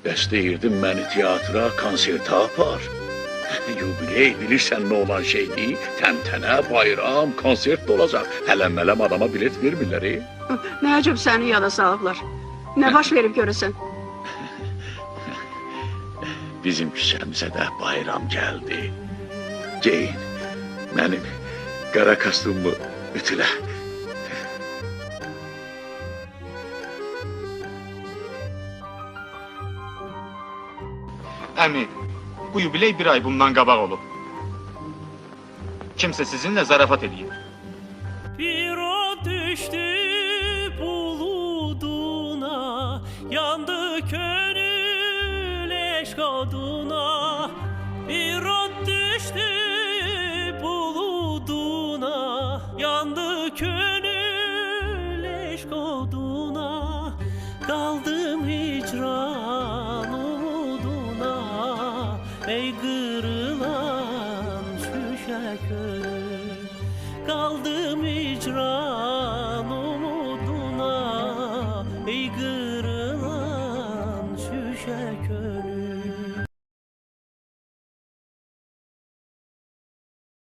Bəs deyirdim məni teatra, konsertə apar. Yubiley bilirsən nə olan şeydir? Təntənə, bayram, konsert də olacaq. Hələm-mələm adama bilet vermirlər. Nə əcəb səni yada salıblar. Nə baş verib görəsən? Bizim küçəmizə də bayram gəldi. Ceyin, mənim qara kostyumumu ütülə. Əmi, bu yubiley bir ay bundan qabaq olub. Kimsə sizinlə zarafat edeyim. Bir o düştü buluduna, yandı gönül eşk oduna. Bir o düştü buluduna, yandı gönül eşk oduna. Kaldım hicran umuduna, ey kırılan şüşe gönül. Kaldım hicran umuduna, ey kırılan şüşe gönül.